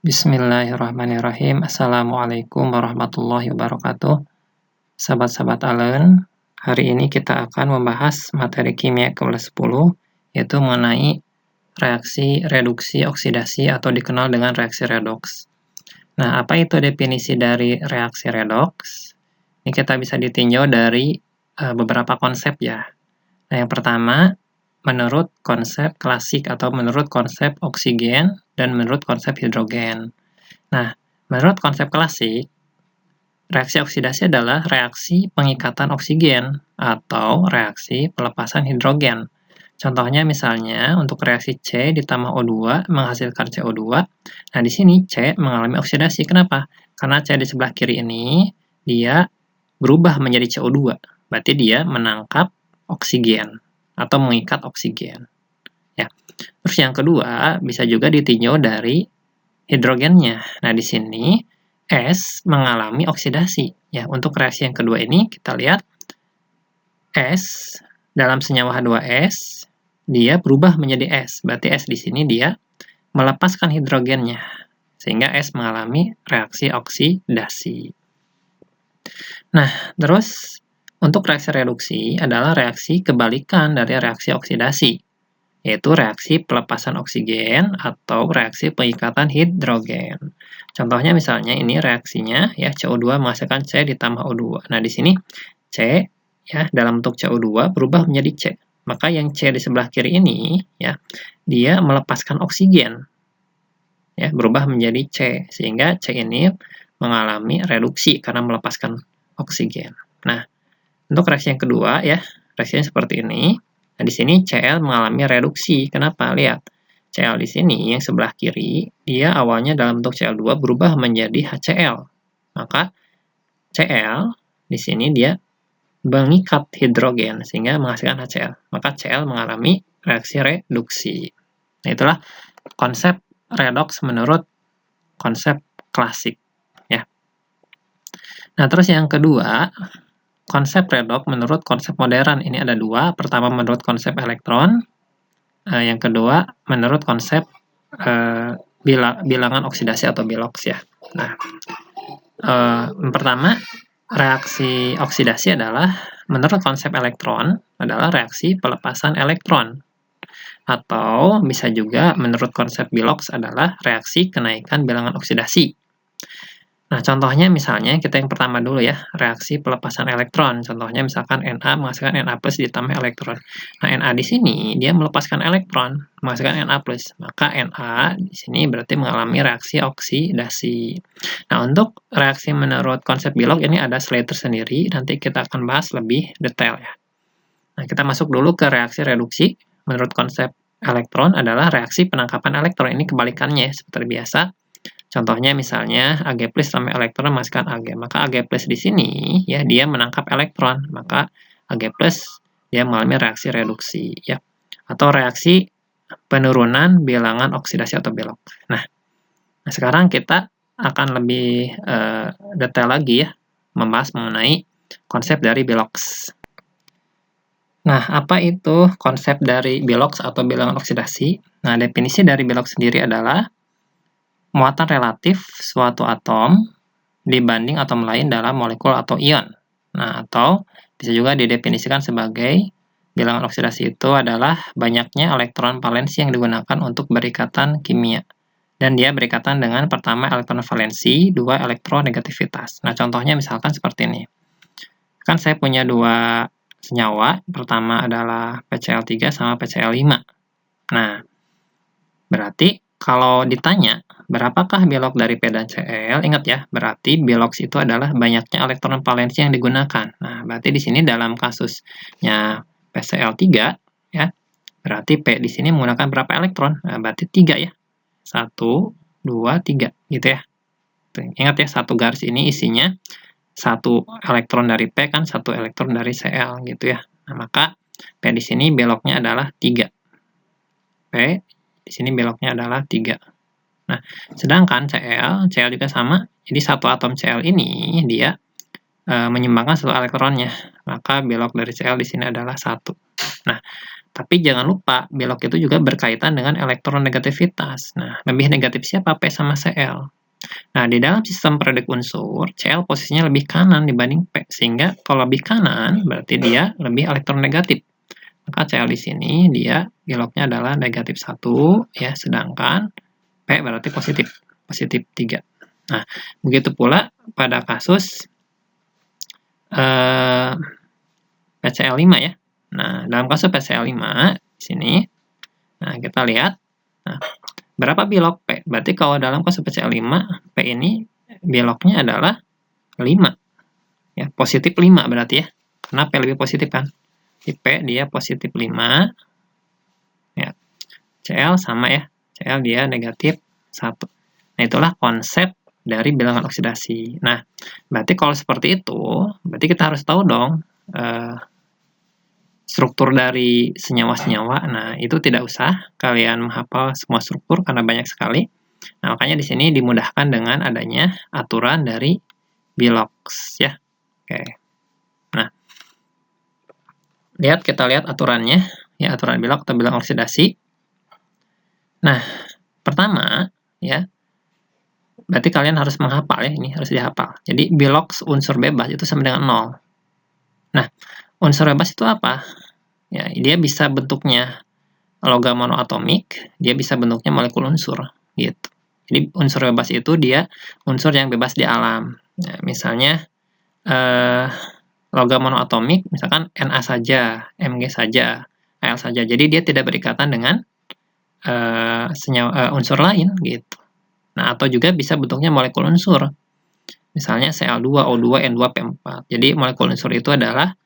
Bismillahirrahmanirrahim. Assalamualaikum warahmatullahi wabarakatuh. Sahabat-sahabat Allen, hari ini kita akan membahas materi kimia kelas 10, yaitu mengenai reaksi reduksi oksidasi atau dikenal dengan reaksi redoks. Nah, apa itu definisi dari reaksi redoks? Ini kita bisa ditinjau dari beberapa konsep ya. Nah, yang pertama, menurut konsep klasik atau menurut konsep oksigen dan menurut konsep hidrogen. Nah, menurut konsep klasik, reaksi oksidasi adalah reaksi pengikatan oksigen atau reaksi pelepasan hidrogen. Contohnya misalnya untuk reaksi C ditambah O2 menghasilkan CO2. Nah, di sini C mengalami oksidasi. Kenapa? Karena C di sebelah kiri ini dia berubah menjadi CO2. Berarti dia menangkap oksigen atau mengikat oksigen. Ya. Terus yang kedua bisa juga ditinjau dari hidrogennya. Nah, di sini S mengalami oksidasi. Ya, untuk reaksi yang kedua ini kita lihat S dalam senyawa H2S dia berubah menjadi S. Berarti S di sini dia melepaskan hidrogennya sehingga S mengalami reaksi oksidasi. Nah, terus untuk reaksi reduksi adalah reaksi kebalikan dari reaksi oksidasi, yaitu reaksi pelepasan oksigen atau reaksi pengikatan hidrogen. Contohnya misalnya ini reaksinya ya CO2 menghasilkan C ditambah O2. Nah, di sini C ya dalam bentuk CO2 berubah menjadi C. Maka yang C di sebelah kiri ini ya dia melepaskan oksigen. Ya, berubah menjadi C sehingga C ini mengalami reduksi karena melepaskan oksigen. Nah, untuk reaksi yang kedua ya, reaksinya seperti ini. Nah, di sini Cl mengalami reduksi. Kenapa? Lihat. Cl di sini yang sebelah kiri, dia awalnya dalam bentuk Cl2 berubah menjadi HCl. Maka Cl di sini dia mengikat hidrogen sehingga menghasilkan HCl. Maka Cl mengalami reaksi reduksi. Nah, itulah konsep redoks menurut konsep klasik ya. Nah, terus yang kedua, konsep redoks menurut konsep modern ini ada dua. Pertama menurut konsep elektron, yang kedua menurut konsep bilangan oksidasi atau biloks ya. Nah, yang pertama reaksi oksidasi adalah menurut konsep elektron adalah reaksi pelepasan elektron. Atau bisa juga menurut konsep biloks adalah reaksi kenaikan bilangan oksidasi. Nah, contohnya misalnya kita yang pertama dulu ya, reaksi pelepasan elektron. Contohnya misalkan Na menghasilkan Na+ ditambah elektron. Nah, Na di sini dia melepaskan elektron, menghasilkan Na+. Maka Na di sini berarti mengalami reaksi oksidasi. Nah, untuk reaksi menurut konsep biloks ini ada slide tersendiri, nanti kita akan bahas lebih detail ya. Nah, kita masuk dulu ke reaksi reduksi. Menurut konsep elektron adalah reaksi penangkapan elektron. Ini kebalikannya seperti biasa. Contohnya misalnya Ag+ sama elektron menghasilkan Ag. Maka Ag+ di sini ya dia menangkap elektron, maka Ag+ dia mengalami reaksi reduksi ya. Atau reaksi penurunan bilangan oksidasi atau biloks. Nah, sekarang kita akan lebih detail lagi ya membahas mengenai konsep dari biloks. Nah, apa itu konsep dari biloks atau bilangan oksidasi? Nah, definisi dari biloks sendiri adalah muatan relatif suatu atom dibanding atom lain dalam molekul atau ion. Nah, atau bisa juga didefinisikan sebagai bilangan oksidasi itu adalah banyaknya elektron valensi yang digunakan untuk berikatan kimia. Dan dia berikatan dengan pertama elektron valensi, dua elektron negativitas. Nah, contohnya misalkan seperti ini. Kan saya punya dua senyawa, pertama adalah PCl3 sama PCl5. Nah, berarti kalau ditanya, berapakah biloks dari P dan Cl? Ingat ya, berarti biloks itu adalah banyaknya elektron valensi yang digunakan. Nah, berarti di sini dalam kasusnya PCl3, ya, berarti P di sini menggunakan berapa elektron? Nah, berarti 3 ya. 1, 2, 3, gitu ya. Ingat ya, satu garis ini isinya 1 elektron dari P kan 1 elektron dari Cl, gitu ya. Nah, maka P di sini beloknya adalah 3. P di sini beloknya adalah 3. Nah, sedangkan Cl juga sama. Jadi satu atom Cl ini dia menyumbangkan 1 elektronnya. Maka belok dari Cl di sini adalah 1. Nah, Tapi jangan lupa, belok itu juga berkaitan dengan elektronegativitas. Nah, lebih negatif siapa? P sama Cl. Nah, di dalam sistem periodik unsur, Cl posisinya lebih kanan dibanding P, sehingga kalau lebih kanan, berarti dia lebih elektronegatif. Maka Cl di sini, dia beloknya adalah negatif 1, ya, sedangkan P berarti positif 3. Nah, begitu pula pada kasus PCl5 ya. Nah, dalam kasus PCl5 di sini, nah kita lihat, nah, berapa belok P? Berarti kalau dalam kasus PCl5, P ini beloknya adalah 5. Ya, positif 5 berarti ya. Karena P lebih positif kan. Di P dia positif 5. Ya. Cl sama ya. Cl dia negatif 1. Nah, itulah konsep dari bilangan oksidasi. Nah, berarti kalau seperti itu, berarti kita harus tahu dong struktur dari senyawa-senyawa. Nah, itu tidak usah kalian menghafal semua struktur karena banyak sekali. Nah, makanya di sini dimudahkan dengan adanya aturan dari Bilox ya. Oke. Nah, kita lihat aturannya ya, aturan Bilox atau bilangan oksidasi. Nah, pertama ya, berarti kalian harus menghafal ya, ini harus dihafal. Jadi Bilox unsur bebas itu sama dengan 0. Nah, unsur bebas itu apa? Ya, dia bisa bentuknya logam monoatomik, dia bisa bentuknya molekul unsur, gitu. Jadi unsur bebas itu dia unsur yang bebas di alam. Nah, misalnya logam monoatomik, misalkan Na saja, Mg saja, Al saja. Jadi dia tidak berikatan dengan unsur lain, gitu. Nah, atau juga bisa bentuknya molekul unsur. Misalnya Cl2, O2, N2, P4. Jadi molekul unsur itu adalah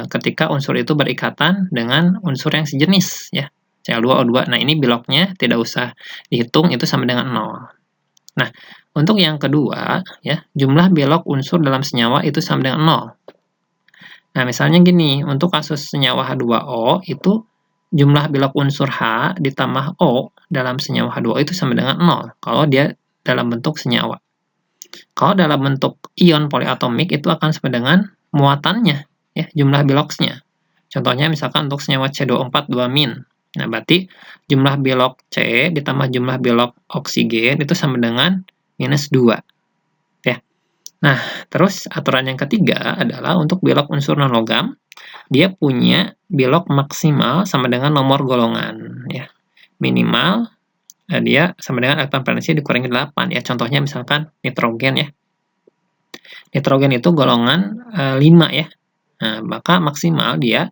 ketika unsur itu berikatan dengan unsur yang sejenis ya, Cl2, O2. Nah, ini beloknya tidak usah dihitung, itu sama dengan 0. Nah, untuk yang kedua ya, jumlah belok unsur dalam senyawa itu sama dengan 0. Nah, misalnya gini, untuk kasus senyawa H2O itu jumlah belok unsur H ditambah O dalam senyawa H2O itu sama dengan 0 kalau dia dalam bentuk senyawa. Kalau dalam bentuk ion poliatomik itu akan sama dengan muatannya ya, jumlah beloksnya. Contohnya misalkan untuk senyawa C24 2-. Nah, berarti jumlah belok C ditambah jumlah belok oksigen itu sama dengan -2. Ya. Nah, terus aturan yang ketiga adalah untuk belok unsur non-logam, dia punya belok maksimal sama dengan nomor golongan. Ya. Minimal dia sama dengan elektron valensi dikurangi 8. Ya, contohnya misalkan nitrogen ya. Nitrogen itu golongan 5 ya. Nah, maka maksimal dia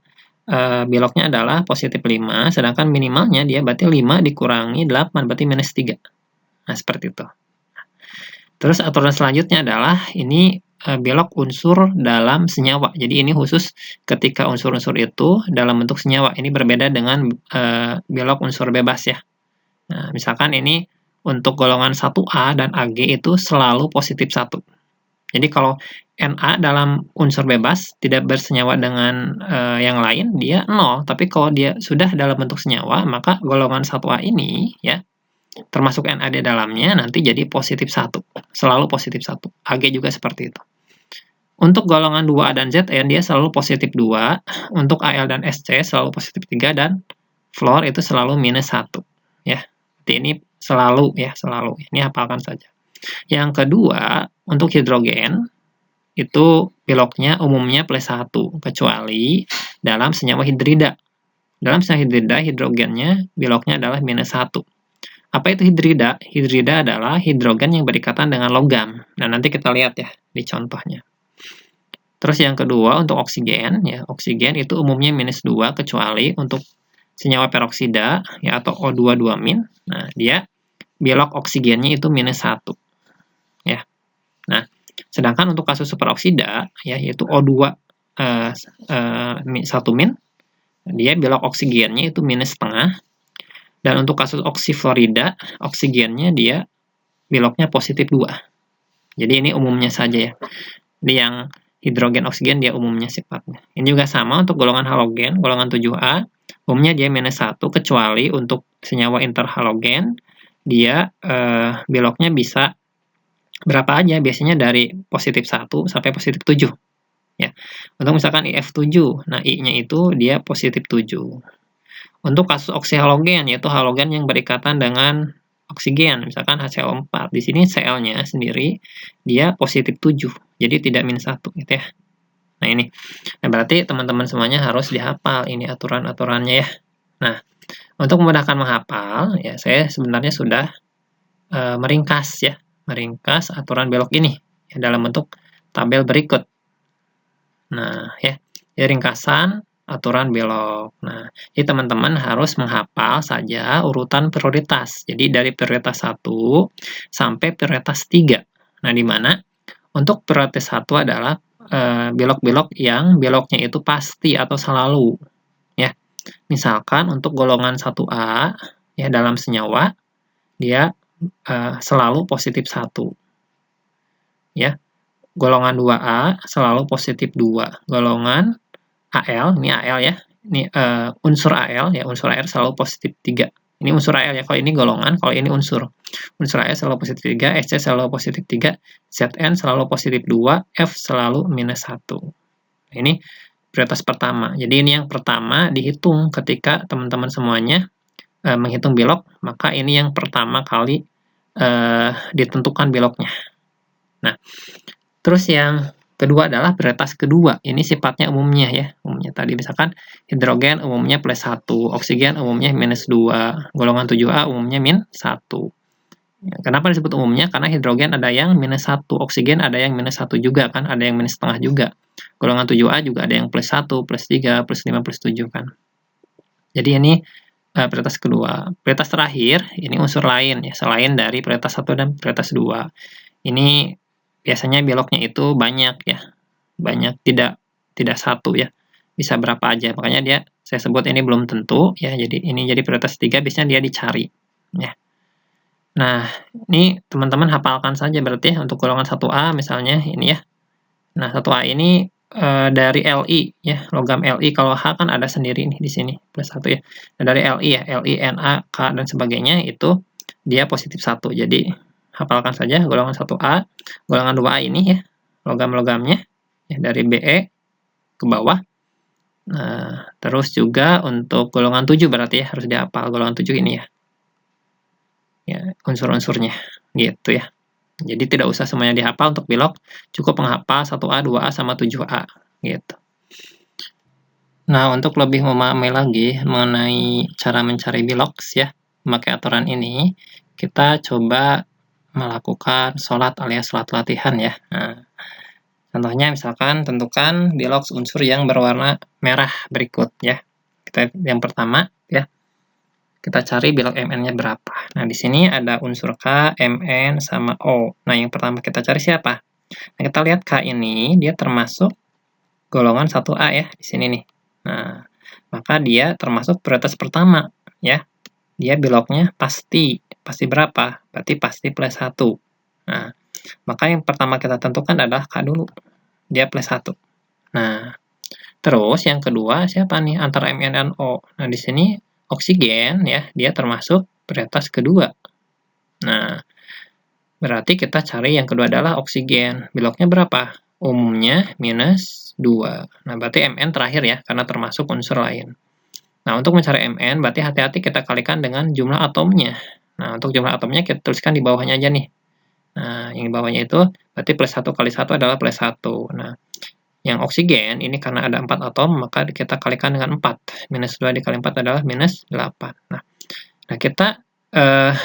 beloknya adalah positif 5, sedangkan minimalnya dia berarti 5 dikurangi 8, berarti -3. Nah, seperti itu. Terus aturan selanjutnya adalah ini belok unsur dalam senyawa. Jadi ini khusus ketika unsur-unsur itu dalam bentuk senyawa. Ini berbeda dengan belok unsur bebas ya. Nah, misalkan ini untuk golongan 1A dan Ag itu selalu positif 1. Jadi kalau Na dalam unsur bebas tidak bersenyawa dengan yang lain, dia 0. Tapi kalau dia sudah dalam bentuk senyawa, maka golongan 1A ini, ya, termasuk Na di dalamnya, nanti jadi positif 1. Selalu positif 1. Ag juga seperti itu. Untuk golongan 2A dan Zn, dia selalu positif 2. Untuk Al dan Sc selalu positif 3. Dan fluor itu selalu -1. Ya, jadi ini selalu, ya, selalu. Ini hafalkan saja. Yang kedua, untuk hidrogen, itu beloknya umumnya +1, kecuali dalam senyawa hidrida. Dalam senyawa hidrida, hidrogennya beloknya adalah -1. Apa itu hidrida? Hidrida adalah hidrogen yang berikatan dengan logam. Nah, nanti kita lihat ya di contohnya. Terus yang kedua, untuk oksigen, ya, oksigen itu umumnya -2, kecuali untuk senyawa peroksida, ya, atau O2 2-. Nah, dia belok oksigennya itu -1. Ya. Nah, sedangkan untuk kasus superoksida, ya, yaitu O2 1-, dia belok oksigennya itu -0,5. Dan untuk kasus oksifluorida, oksigennya dia beloknya positif 2. Jadi ini umumnya saja ya. Jadi yang hidrogen oksigen dia umumnya sifatnya. Ini juga sama untuk golongan halogen, golongan 7A, umumnya dia -1, kecuali untuk senyawa interhalogen, dia beloknya bisa berapa aja, biasanya dari positif 1 sampai positif 7. Ya. Untuk misalkan IF7, nah I-nya itu dia positif 7. Untuk kasus oksihalogen, yaitu halogen yang berikatan dengan oksigen, misalkan HCl4. Di sini Cl-nya sendiri dia positif 7, jadi tidak -1 gitu ya. Nah ini, nah berarti teman-teman semuanya harus dihafal ini aturan-aturannya ya. Nah, untuk memudahkan menghafal, ya saya sebenarnya sudah meringkas aturan belok ini ya, dalam bentuk tabel berikut. Nah ya, jadi ringkasan aturan belok. Nah, jadi teman-teman harus menghafal saja urutan prioritas. Jadi dari prioritas 1 sampai prioritas 3. Nah, di mana untuk prioritas 1 adalah belok-belok yang beloknya itu pasti atau selalu. Ya, misalkan untuk golongan 1A ya dalam senyawa dia selalu positif 1. Ya, golongan 2A selalu positif 2. Golongan Al, ini Al ya, ini unsur Al ya, unsur Al selalu positif 3. Ini unsur Al ya, kalau ini golongan, kalau ini unsur. Unsur Al selalu positif 3, Sc selalu positif 3, Zn selalu positif 2, F selalu -1. Nah, ini prioritas pertama. Jadi ini yang pertama dihitung ketika teman-teman semuanya menghitung belok, maka ini yang pertama kali ditentukan beloknya. Nah, terus yang kedua adalah prioritas kedua. Ini sifatnya umumnya ya. Umumnya tadi misalkan hidrogen umumnya +1, oksigen umumnya -2, golongan 7A umumnya -1. Ya, kenapa disebut umumnya? Karena hidrogen ada yang -1, oksigen ada yang -1 juga kan, ada yang -setengah juga. Golongan 7A juga ada yang +1, +3, +5, +7 kan. Jadi ini prioritas kedua. Prioritas terakhir, ini unsur lain ya, selain dari prioritas 1 dan prioritas 2. Ini biasanya beloknya itu banyak ya, banyak, tidak satu ya, bisa berapa aja. Makanya dia saya sebut ini belum tentu ya, jadi ini jadi prioritas 3, biasanya dia dicari ya. Nah, ini teman-teman hafalkan saja berarti ya, untuk golongan 1A misalnya ini ya. Nah, 1A ini dari Li ya, logam Li, kalau H kan ada sendiri nih di sini +1 ya. Nah, dari Li ya, Li, Na, K dan sebagainya itu dia positif 1. Jadi hafalkan saja golongan 1A, golongan 2A ini ya, logam-logamnya ya, dari Be ke bawah. Nah, terus juga untuk golongan 7 berarti ya, harus dihafal golongan 7 ini ya. Ya, unsur-unsurnya gitu ya. Jadi tidak usah semuanya dihafal untuk belok, cukup menghafal 1A, 2A, sama 7A gitu. Nah, untuk lebih memahami lagi mengenai cara mencari belok ya, memakai aturan ini, kita coba melakukan sholat alias sholat latihan ya. Nah, contohnya misalkan tentukan belok unsur yang berwarna merah berikut ya. Kita yang pertama ya, kita cari belok Mn-nya berapa. Nah, di sini ada unsur K, Mn, sama O. Nah, yang pertama kita cari siapa? Nah, kita lihat K ini dia termasuk golongan 1A ya, di sini nih. Nah, maka dia termasuk prioritas pertama ya. Dia beloknya pasti berapa? Berarti pasti +1. Nah, maka yang pertama kita tentukan adalah K dulu. Dia +1. Nah, terus yang kedua siapa nih antara Mn dan O? Nah, di sini oksigen ya, dia termasuk prioritas kedua. Nah, berarti kita cari yang kedua adalah oksigen. Beloknya berapa? Umumnya -2. Nah, berarti Mn terakhir ya, karena termasuk unsur lain. Nah, untuk mencari Mn, berarti hati-hati kita kalikan dengan jumlah atomnya. Nah, untuk jumlah atomnya kita tuliskan di bawahnya aja nih. Nah, yang di bawahnya itu berarti +1 kali 1 adalah +1. Nah, yang oksigen ini karena ada 4 atom, maka kita kalikan dengan 4. -2 dikali 4 adalah -8. Nah kita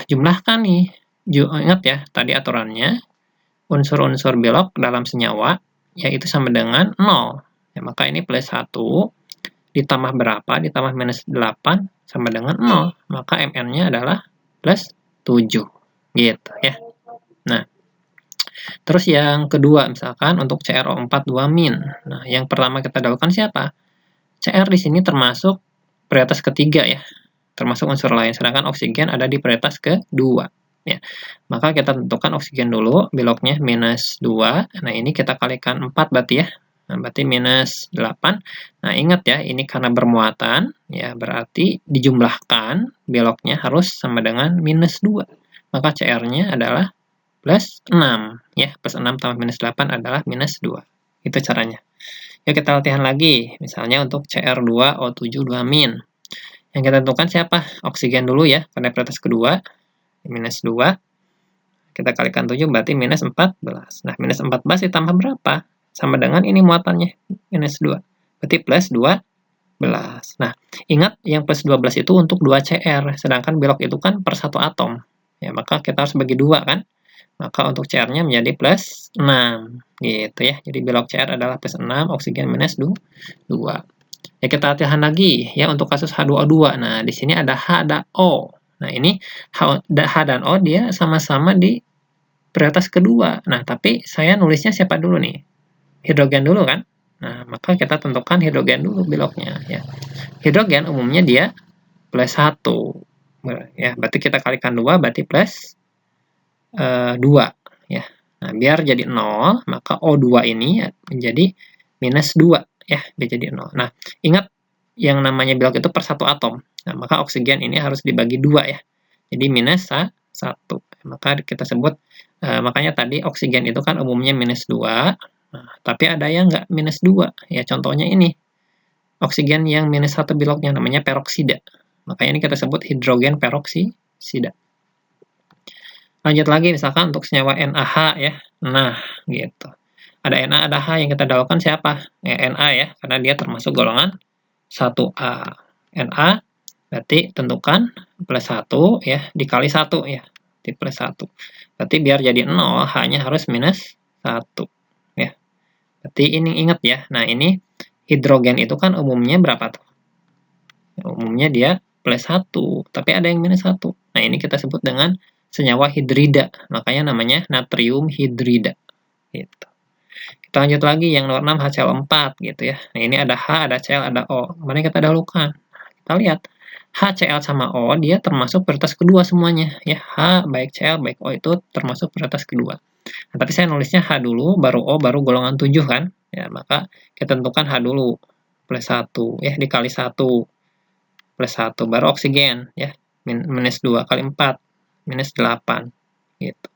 jumlahkan nih. Ingat ya, tadi aturannya, unsur-unsur belok dalam senyawa, yaitu sama dengan 0. Ya, maka ini +1 ditambah berapa? Ditambah -8 sama dengan 0. Maka Mn-nya adalah +7. Gitu ya. Nah, terus yang kedua, misalkan untuk CrO4 2-. Nah, yang pertama kita dahulukan siapa? Cr di sini termasuk prioritas ketiga ya, termasuk unsur lain, sedangkan oksigen ada di prioritas kedua. Ya. Maka kita tentukan oksigen dulu, beloknya -2. Nah, ini kita kalikan 4 berarti ya. Nah, berarti -8. Nah, ingat ya, ini karena bermuatan, ya berarti dijumlahkan beloknya harus sama dengan -2. Maka CR-nya adalah +6. Ya, +6 tambah -8 adalah -2. Itu caranya. Yuk kita latihan lagi. Misalnya untuk Cr2O7 2-. Yang kita tentukan siapa? Oksigen dulu ya, karena prioritas kedua, minus 2. Kita kalikan 7 berarti minus 14. Nah, minus 14 ditambah berapa? Sama dengan ini muatannya, minus 2. Berarti plus 12. Nah, ingat yang plus 12 itu untuk 2 CR, sedangkan belok itu kan per 1 atom. Ya, maka kita harus bagi 2 kan? Maka untuk CR-nya menjadi plus 6. Gitu ya. Jadi belok CR adalah plus 6, oksigen minus 2. Ya, kita latihan lagi ya untuk kasus H2O2. Nah, di sini ada H, ada O. Nah, ini H dan O dia sama-sama di prioritas kedua. Nah, tapi saya nulisnya siapa dulu nih? Hidrogen dulu kan? Nah, maka kita tentukan hidrogen dulu beloknya ya. Hidrogen umumnya dia plus 1. Ya, berarti kita kalikan 2 berarti plus 2 ya. Nah, biar jadi 0, maka O2 ini menjadi minus 2 ya, dia jadi 0. Nah, ingat yang namanya belok itu per 1 atom. Nah, maka oksigen ini harus dibagi 2 ya. Jadi minus 1. Maka kita sebut makanya tadi oksigen itu kan umumnya minus 2. Nah, tapi ada yang nggak minus 2. Ya, contohnya ini. Oksigen yang minus 1 beloknya namanya peroksida. Makanya ini kita sebut hidrogen peroksida. Lanjut lagi misalkan untuk senyawa NaH ya. Nah, gitu. Ada Na, ada H, yang kita dahulukan siapa? Ya, Na ya, karena dia termasuk golongan 1A. Na berarti tentukan plus 1 ya, dikali 1 ya. Di plus 1. Berarti biar jadi 0, H-nya harus minus 1. Ya. Berarti ini ingat ya. Nah, ini hidrogen itu kan umumnya berapa tuh? Umumnya dia plus 1, tapi ada yang minus 1. Nah, ini kita sebut dengan senyawa hidrida. Makanya namanya natrium hidrida. Gitu. Kita lanjut lagi yang nomor 6 HCl4 gitu ya. Nah, ini ada H, ada Cl, ada O. Mari kita dahulukan. Kita lihat HCl sama O dia termasuk prioritas kedua semuanya ya. H baik Cl baik O itu termasuk prioritas kedua. Nah, tapi saya nulisnya H dulu baru O baru golongan 7 kan. Ya, maka kita tentukan H dulu plus 1 ya dikali 1 plus 1 baru oksigen ya. Minus 2 kali 4 minus 8 gitu.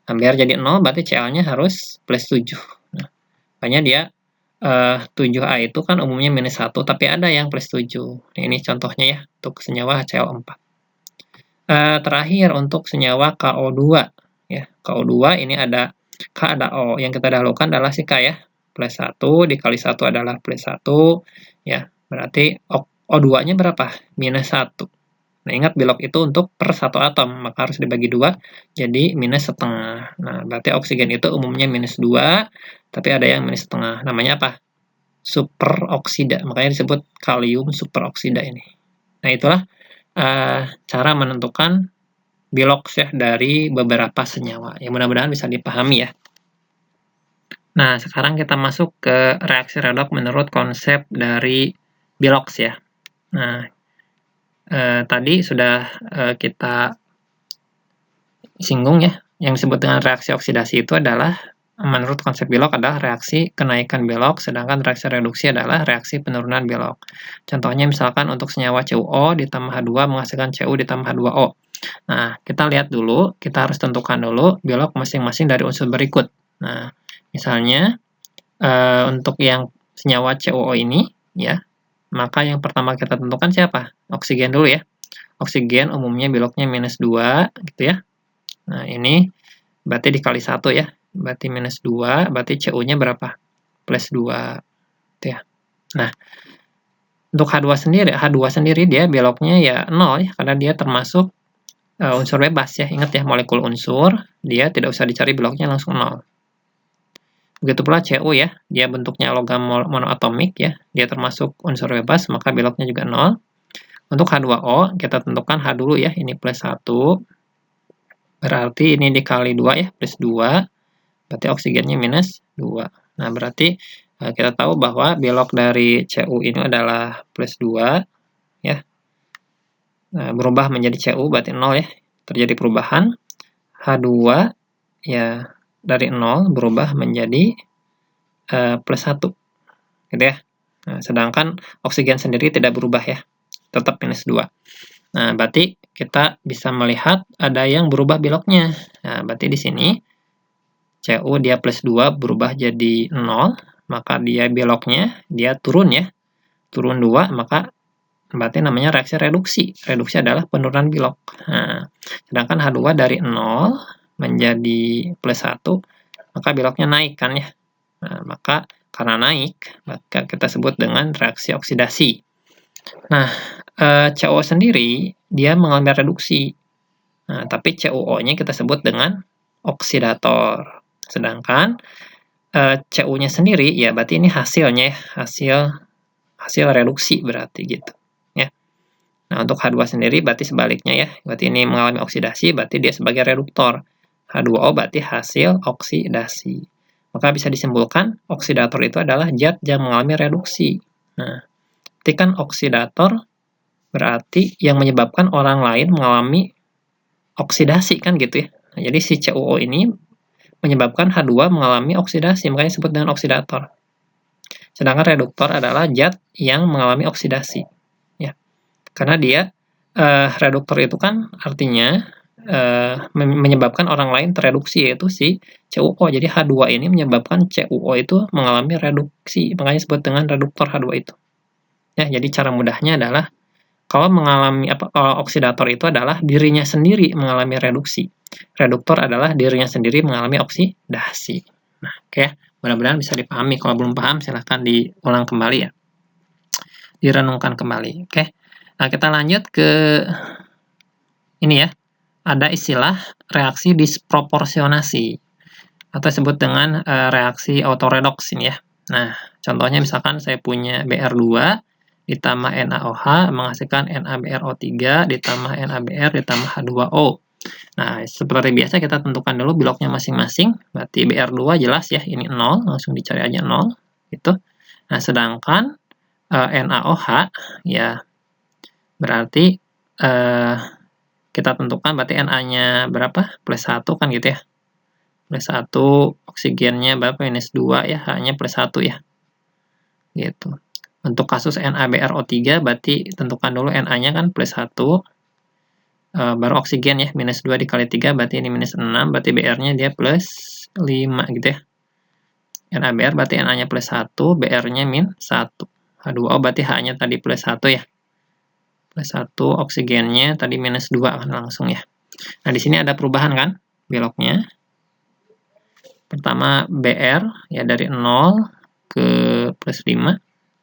Nah, biar jadi 0 berarti Cl-nya harus plus 7. Nah, makanya dia 7A itu kan umumnya minus 1, tapi ada yang plus 7. Nah, ini contohnya ya, untuk senyawa HCl4. Terakhir untuk senyawa KO2. Ya, KO2 ini ada K, ada O. Yang kita dahulukan adalah si K ya. Plus 1 dikali 1 adalah plus 1. Ya, berarti O2-nya berapa? Minus 1. Nah, ingat belok itu untuk per 1 atom, maka harus dibagi 2, jadi minus setengah. Nah, berarti oksigen itu umumnya minus 2, tapi ada yang minus setengah. Namanya apa? Superoksida, makanya disebut kalium superoksida ini. Nah, itulah cara menentukan belok ya dari beberapa senyawa. Ya, mudah-mudahan bisa dipahami ya. Nah, sekarang kita masuk ke reaksi redoks menurut konsep dari belok ya. Nah, tadi sudah kita singgung ya, yang disebut dengan reaksi oksidasi itu adalah menurut konsep belok adalah reaksi kenaikan belok, sedangkan reaksi reduksi adalah reaksi penurunan belok. Contohnya misalkan untuk senyawa CuO ditambah H2 menghasilkan Cu ditambah H2O. Nah, kita lihat dulu, kita harus tentukan dulu belok masing-masing dari unsur berikut. Nah, misalnya untuk yang senyawa CuO ini ya, maka yang pertama kita tentukan siapa? Oksigen dulu ya. Oksigen umumnya beloknya minus 2 gitu ya. Nah, ini berarti dikali 1 ya. Berarti minus 2, berarti Cu-nya berapa? Plus 2 gitu ya. Nah, untuk H2 sendiri dia beloknya ya 0 ya, karena dia termasuk unsur bebas ya. Ingat ya, molekul unsur, dia tidak usah dicari beloknya langsung 0. Begitu pula Cu ya, dia bentuknya logam monoatomik ya, dia termasuk unsur bebas, maka beloknya juga 0. Untuk H2O, kita tentukan H dulu ya, ini plus 1, berarti ini dikali 2 ya, plus 2, berarti oksigennya minus 2. Nah, berarti kita tahu bahwa belok dari Cu ini adalah plus 2, ya. Nah, berubah menjadi Cu, berarti 0 ya, terjadi perubahan. H2, ya, dari 0 berubah menjadi plus 1, gitu ya. Nah, sedangkan oksigen sendiri tidak berubah ya, tetap minus 2. Nah, berarti kita bisa melihat ada yang berubah beloknya. Nah, berarti di sini Cu dia plus 2 berubah jadi 0, maka dia beloknya dia turun ya. Turun 2, maka berarti namanya reaksi reduksi. Reduksi adalah penurunan bilok. Nah, sedangkan H2 dari 0 menjadi plus 1, maka biloknya naik kan ya. Nah, maka karena naik, maka kita sebut dengan reaksi oksidasi. Nah, CuO sendiri, dia mengalami reduksi. Nah, tapi CuO-nya kita sebut dengan oksidator. Sedangkan Cu-nya sendiri, ya berarti ini hasilnya ya, hasil reduksi berarti gitu. Ya. Nah, untuk H2 sendiri berarti sebaliknya ya. Berarti ini mengalami oksidasi, berarti dia sebagai reduktor. H2O berarti hasil oksidasi. Maka bisa disimpulkan, oksidator itu adalah zat yang mengalami reduksi. Nah, berarti kan oksidator berarti yang menyebabkan orang lain mengalami oksidasi kan gitu ya. Nah, jadi si CuO ini menyebabkan H2 mengalami oksidasi, makanya disebut dengan oksidator. Sedangkan reduktor adalah zat yang mengalami oksidasi. Ya. Karena dia reduktor itu kan artinya menyebabkan orang lain tereduksi, yaitu si CuO. Jadi H2 ini menyebabkan CuO itu mengalami reduksi, makanya disebut dengan reduktor H2 itu. Ya, jadi cara mudahnya adalah kalau oksidator itu adalah dirinya sendiri mengalami reduksi. Reduktor adalah dirinya sendiri mengalami oksidasi. Nah, oke, mudah-mudahan bisa dipahami. Kalau belum paham, silahkan diulang kembali ya. Direnungkan kembali. Oke. Nah, kita lanjut ke ini ya. Ada istilah reaksi disproporsionasi atau disebut dengan reaksi autoredoks ini ya. Nah, contohnya misalkan saya punya Br2 ditambah NaOH menghasilkan NaBrO3 ditambah NaBr ditambah H2O. Nah, seperti biasa kita tentukan dulu biloknya masing-masing. Berarti Br2 jelas ya, ini 0, langsung dicari aja 0 gitu. Nah, sedangkan NaOH ya berarti kita tentukan berarti Na-nya berapa? Plus 1 kan gitu ya. Plus 1, oksigennya berapa? Minus 2 ya, H-nya plus 1 ya. Gitu. Untuk kasus NaBrO3 berarti tentukan dulu Na-nya kan plus 1, baru oksigen ya, minus 2 dikali 3 berarti ini minus 6, berarti Br-nya dia plus 5 gitu ya. NaBr berarti Na-nya plus 1, Br-nya min 1. H2O berarti H-nya tadi plus 1 ya. Plus 1, oksigennya tadi minus 2 kan langsung ya. Nah, di sini ada perubahan kan biloknya. Pertama Br ya dari 0 ke plus 5.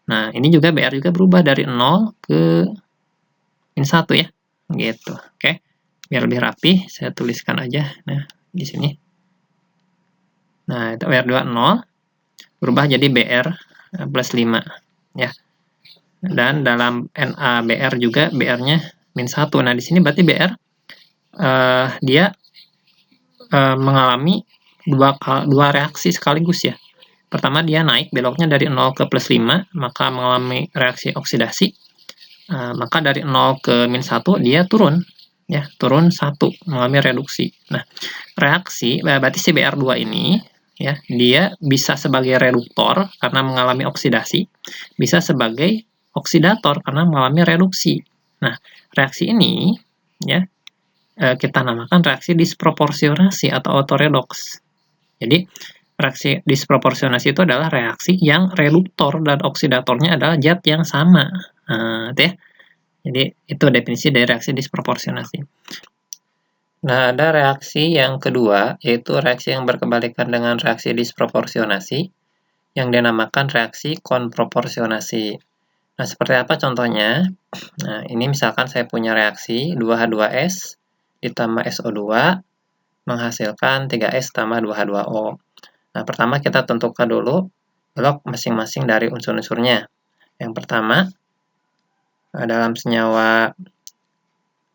Nah, ini juga Br juga berubah dari 0 ke min 1 ya. Gitu. Oke. Biar lebih rapi, saya tuliskan aja. Nah, di sini. Nah, itu Br2 0 berubah jadi Br plus 5 ya. Dan dalam NaBr juga Br-nya min 1. Nah, di sini berarti Br dia mengalami dua reaksi sekaligus ya. Pertama dia naik beloknya dari 0 ke plus 5, maka mengalami reaksi oksidasi. Maka dari 0 ke min 1 dia turun ya, turun 1 mengalami reduksi. Nah, reaksi berarti si Br2 ini ya, dia bisa sebagai reduktor karena mengalami oksidasi, bisa sebagai oksidator karena mengalami reduksi. Nah, reaksi ini ya kita namakan reaksi disproporsionasi atau autoredoks. Jadi, reaksi disproporsionasi itu adalah reaksi yang reduktor dan oksidatornya adalah zat yang sama. Nah, itu ya. Jadi, itu definisi dari reaksi disproporsionasi. Nah, ada reaksi yang kedua, yaitu reaksi yang berkebalikan dengan reaksi disproporsionasi, yang dinamakan reaksi konproporsionasi. Nah, seperti apa contohnya? Nah, ini misalkan saya punya reaksi 2H2S ditambah SO2 menghasilkan 3S tambah 2H2O. Nah, pertama kita tentukan dulu blok masing-masing dari unsur-unsurnya. Yang pertama, dalam senyawa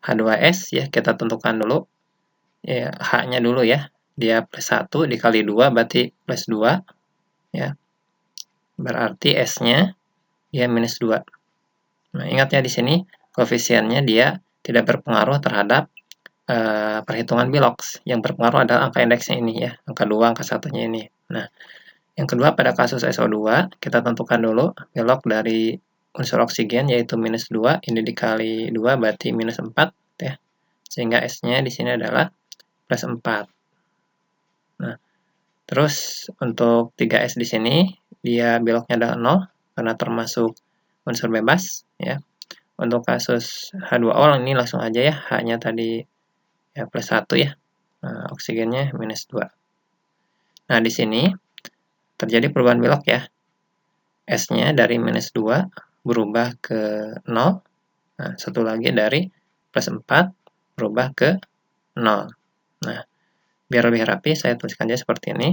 H2S ya, kita tentukan dulu ya, H-nya dulu ya. Dia plus 1 dikali 2 berarti plus 2 ya. Berarti S-nya dia minus 2. Nah, ingat ya di sini koefisiennya dia tidak berpengaruh terhadap perhitungan biloks. Yang berpengaruh adalah angka indeksnya ini ya, angka 2, angka 1-nya ini. Nah, yang kedua pada kasus SO2, kita tentukan dulu bilok dari unsur oksigen yaitu minus 2, ini dikali 2 berarti minus 4 ya. Sehingga S-nya di sini adalah plus 4. Nah, terus untuk 3S di sini dia biloknya adalah 0 karena termasuk unsur bebas ya. untuk kasus H2O ini langsung aja ya, H-nya tadi ya +1 ya. Nah, oksigennya -2. Nah, di sini terjadi perubahan belok ya. S-nya dari -2 berubah ke 0. Nah, satu lagi dari +4 berubah ke 0. Nah, biar lebih rapi, saya tuliskan aja seperti ini.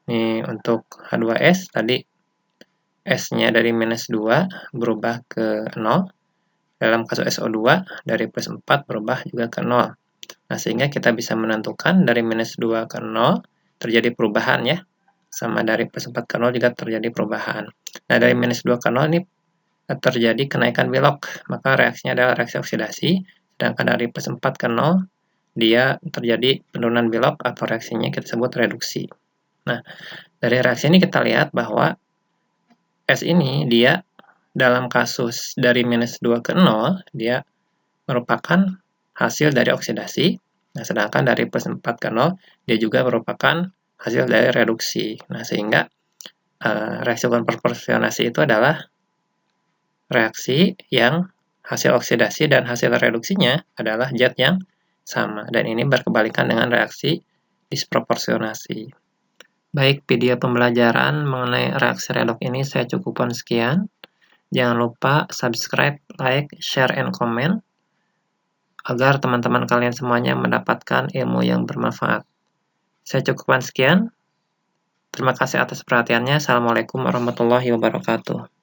Ini untuk H2S, tadi S-nya dari -2 berubah ke 0. Dalam kasus SO2, dari +4 berubah juga ke 0. Nah, sehingga kita bisa menentukan dari -2 ke 0 terjadi perubahan ya. Sama dari +4 ke 0 juga terjadi perubahan. Nah, dari -2 ke 0 ini terjadi kenaikan belok, maka reaksinya adalah reaksi oksidasi. Sedangkan dari +4 ke 0, dia terjadi penurunan belok atau reaksinya kita sebut reduksi. Nah, dari reaksi ini kita lihat bahwa S ini dia dalam kasus dari -2 ke 0, dia merupakan hasil dari oksidasi. Nah, sedangkan dari +4 ke 0, dia juga merupakan hasil dari reduksi. Nah, sehingga reaksi proporsionasi itu adalah reaksi yang hasil oksidasi dan hasil reduksinya adalah zat yang sama. Dan ini berkebalikan dengan reaksi disproporsionasi. Baik, video pembelajaran mengenai reaksi redoks ini saya cukupkan sekian. Jangan lupa subscribe, like, share, and comment agar teman-teman kalian semuanya mendapatkan ilmu yang bermanfaat. Saya cukupkan sekian. Terima kasih atas perhatiannya. Assalamualaikum warahmatullahi wabarakatuh.